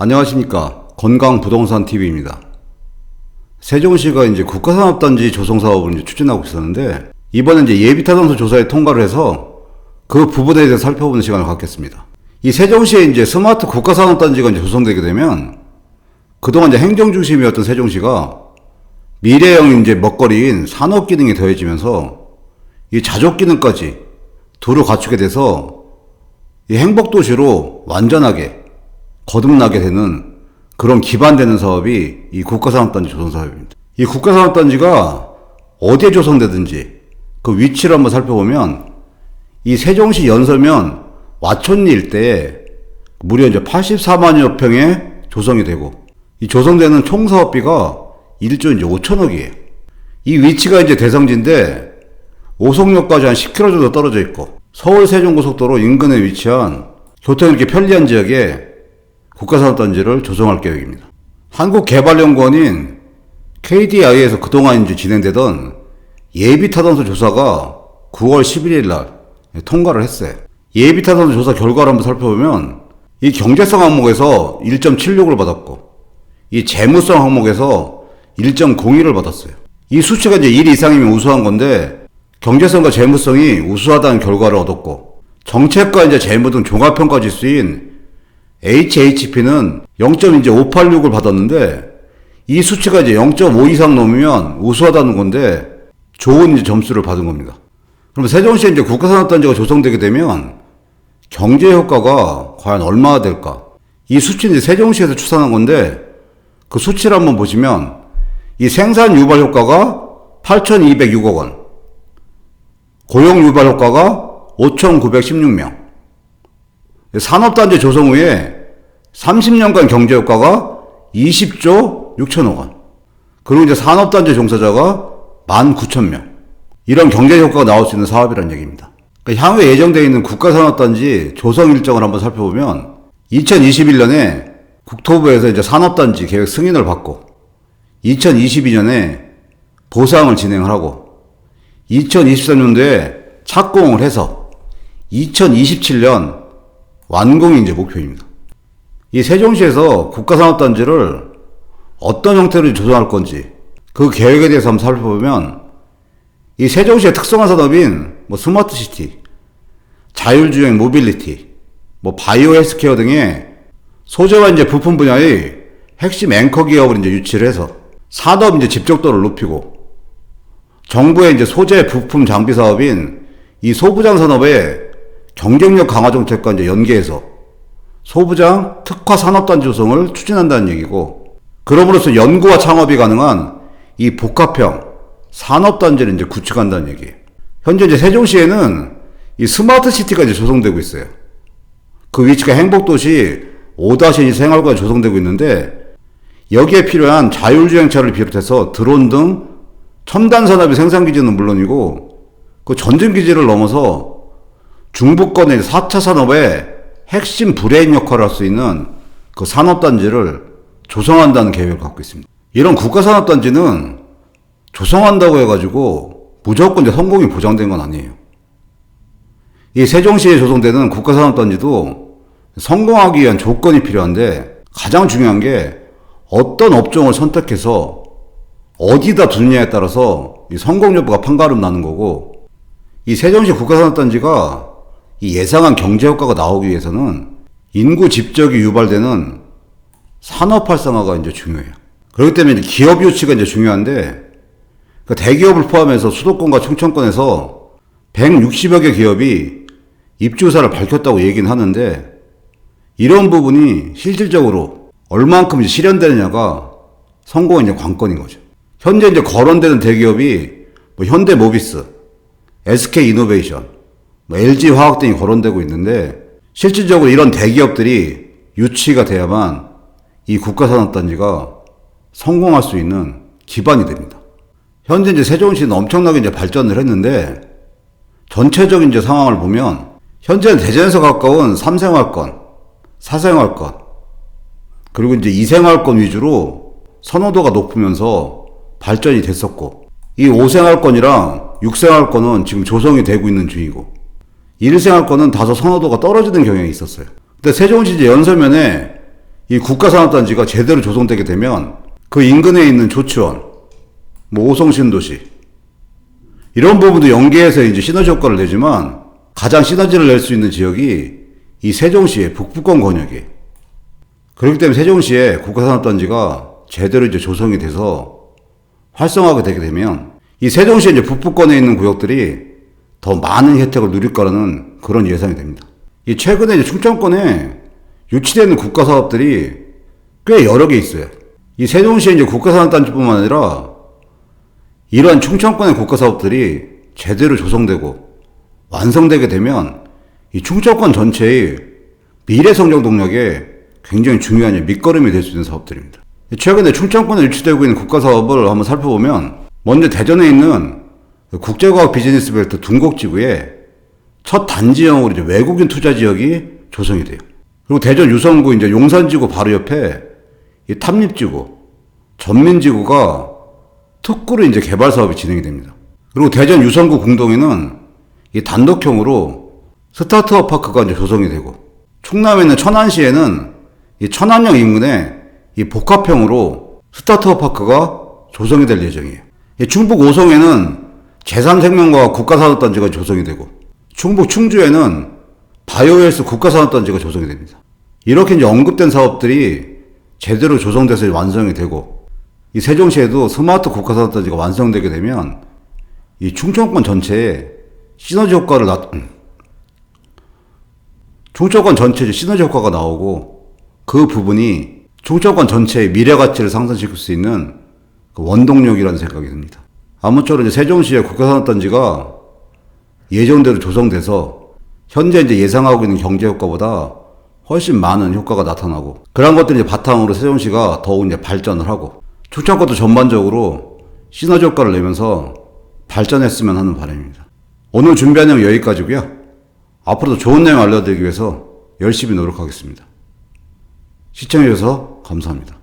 안녕하십니까. 건강부동산TV입니다. 세종시가 이제 국가산업단지 조성사업을 이제 추진하고 있었는데, 이번에 이제 예비타당소 조사에 통과를 해서 그 부분에 대해서 살펴보는 시간을 갖겠습니다. 이 세종시에 이제 스마트 국가산업단지가 이제 조성되게 되면, 그동안 이제 행정중심이었던 세종시가 미래형 이제 먹거리인 산업기능이 더해지면서 이 자족기능까지 두루 갖추게 돼서 이 행복도시로 완전하게 거듭나게 되는 그런 기반되는 사업이 이 국가산업단지 조성사업입니다. 이 국가산업단지가 어디에 조성되든지 그 위치를 한번 살펴보면 이 세종시 연서면 와촌리 일대에 무려 이제 84만여 평에 조성이 되고, 이 조성되는 총 사업비가 1조 이제 5천억이에요. 이 위치가 이제 대성지인데 오송역까지 한 10km 정도 떨어져 있고, 서울 세종고속도로 인근에 위치한 교통이 이렇게 편리한 지역에 국가산업단지를 조성할 계획입니다. 한국개발연구원인 KDI에서 그동안 이제 진행되던 예비타당소 조사가 9월 11일 날 통과를 했어요. 예비타당소 조사 결과를 한번 살펴보면 이 경제성 항목에서 1.76을 받았고, 이 재무성 항목에서 1.01을 받았어요. 이 수치가 이제 1 이상이면 우수한 건데, 경제성과 재무성이 우수하다는 결과를 얻었고, 정책과 이제 재무 등 종합평가 지수인 HHP는 0.586을 받았는데, 이 수치가 이제 0.5 이상 넘으면 우수하다는 건데 좋은 이제 점수를 받은 겁니다. 그럼 세종시에 이제 국가산업단지가 조성되게 되면 경제 효과가 과연 얼마나 될까? 이 수치는 이제 세종시에서 추산한 건데, 그 수치를 한번 보시면 이 생산 유발 효과가 8,206억 원, 고용 유발 효과가 5,916명, 산업단지 조성 후에 30년간 경제 효과가 20조 6천억 원, 그리고 이제 산업단지 종사자가 19,000명, 이런 경제 효과가 나올 수 있는 사업이라는 얘기입니다. 그러니까 향후에 예정되어 있는 국가산업단지 조성 일정을 한번 살펴보면 2021년에 국토부에서 이제 산업단지 계획 승인을 받고, 2022년에 보상을 진행을 하고, 2023년도에 착공을 해서 2027년 완공이 이제 목표입니다. 이 세종시에서 국가산업단지를 어떤 형태로 조성할 건지 그 계획에 대해서 한번 살펴보면, 이 세종시의 특성화 산업인 스마트시티, 자율주행 모빌리티, 바이오 헬스케어 등의 소재와 이제 부품 분야의 핵심 앵커 기업을 이제 유치를 해서 산업 이제 집적도를 높이고, 정부의 이제 소재 부품 장비 사업인 이 소부장 산업의 경쟁력 강화 정책과 이제 연계해서 소부장 특화 산업단지 조성을 추진한다는 얘기고, 그럼으로써 연구와 창업이 가능한 이 복합형 산업단지를 이제 구축한다는 얘기예요. 현재 이제 세종시에는 이 스마트시티가 이제 조성되고 있어요. 그 위치가 행복도시 5-2 생활관에 조성되고 있는데, 여기에 필요한 자율주행차를 비롯해서 드론 등 첨단 산업의 생산기지는 물론이고, 그 전진기지를 넘어서 중부권의 4차 산업의 핵심 브레인 역할을 할 수 있는 그 산업단지를 조성한다는 계획을 갖고 있습니다. 이런 국가산업단지는 조성한다고 해가지고 무조건 이제 성공이 보장된 건 아니에요. 이 세종시에 조성되는 국가산업단지도 성공하기 위한 조건이 필요한데, 가장 중요한 게 어떤 업종을 선택해서 어디다 두느냐에 따라서 이 성공 여부가 판가름 나는 거고, 이 세종시 국가산업단지가 이 예상한 경제 효과가 나오기 위해서는 인구 집적이 유발되는 산업 활성화가 이제 중요해요. 그렇기 때문에 이제 기업 유치가 이제 중요한데, 그 대기업을 포함해서 수도권과 충청권에서 160여 개 기업이 입주 의사를 밝혔다고 얘기는 하는데, 이런 부분이 실질적으로 얼만큼 이제 실현되느냐가 성공의 이제 관건인 거죠. 현재 이제 거론되는 대기업이 현대모비스, SK이노베이션, LG화학 등이 거론되고 있는데, 실질적으로 이런 대기업들이 유치가 돼야만 이 국가산업단지가 성공할 수 있는 기반이 됩니다. 현재 이제 세종시는 엄청나게 이제 발전을 했는데, 전체적인 이제 상황을 보면 현재는 대전에서 가까운 3생활권, 4생활권, 그리고 이제 2생활권 위주로 선호도가 높으면서 발전이 됐었고, 이 5생활권이랑 6생활권은 지금 조성이 되고 있는 중이고, 1생활권은 다소 선호도가 떨어지는 경향이 있었어요. 근데 세종시 이제 연서면에 이 국가산업단지가 제대로 조성되게 되면 그 인근에 있는 조치원, 오송신도시 이런 부분도 연계해서 이제 시너지 효과를 내지만 가장 시너지를 낼 수 있는 지역이 이 세종시의 북부권 권역이에요. 그렇기 때문에 세종시에 국가산업단지가 제대로 이제 조성이 돼서 활성화가 되게 되면 이 세종시의 이제 북부권에 있는 구역들이 더 많은 혜택을 누릴 거라는 그런 예상이 됩니다. 이 최근에 이제 충청권에 유치되는 국가사업들이 꽤 여러 개 있어요. 이 세종시의 이제 국가산업단지뿐만 아니라 이러한 충청권의 국가사업들이 제대로 조성되고 완성되게 되면 이 충청권 전체의 미래 성장 동력에 굉장히 중요한 밑거름이 될 수 있는 사업들입니다. 최근에 충청권에 유치되고 있는 국가사업을 한번 살펴보면 먼저 대전에 있는 국제과학 비즈니스 벨트 둔곡지구에 첫 단지형으로 이제 외국인 투자 지역이 조성이 돼요. 그리고 대전 유성구 이제 용산지구 바로 옆에 이 탐립지구, 전민지구가 특구로 이제 개발 사업이 진행이 됩니다. 그리고 대전 유성구 궁동에는 이 단독형으로 스타트업 파크가 이제 조성이 되고, 충남에 있는 천안시에는 이 천안역 인근에 이 복합형으로 스타트업 파크가 조성이 될 예정이에요. 이 충북 오송에는 제3생명과학 국가산업단지가 조성이 되고, 충북 충주에는 바이오헬스 국가산업단지가 조성이 됩니다. 이렇게 이제 언급된 사업들이 제대로 조성돼서 완성이 되고, 이 세종시에도 스마트 국가산업단지가 완성되게 되면 이 충청권 전체에 시너지 효과를 충청권 전체에 시너지 효과가 나오고, 그 부분이 충청권 전체의 미래 가치를 상승시킬 수 있는 그 원동력이라는 생각이 듭니다. 아무쪼록 이제 세종시의 국가산업단지가 예정대로 조성돼서 현재 이제 예상하고 있는 경제 효과보다 훨씬 많은 효과가 나타나고, 그런 것들이 이제 바탕으로 세종시가 더욱 이제 발전을 하고, 충청권도 전반적으로 시너지 효과를 내면서 발전했으면 하는 바람입니다. 오늘 준비한 내용 여기까지고요. 앞으로도 좋은 내용 알려드리기 위해서 열심히 노력하겠습니다. 시청해주셔서 감사합니다.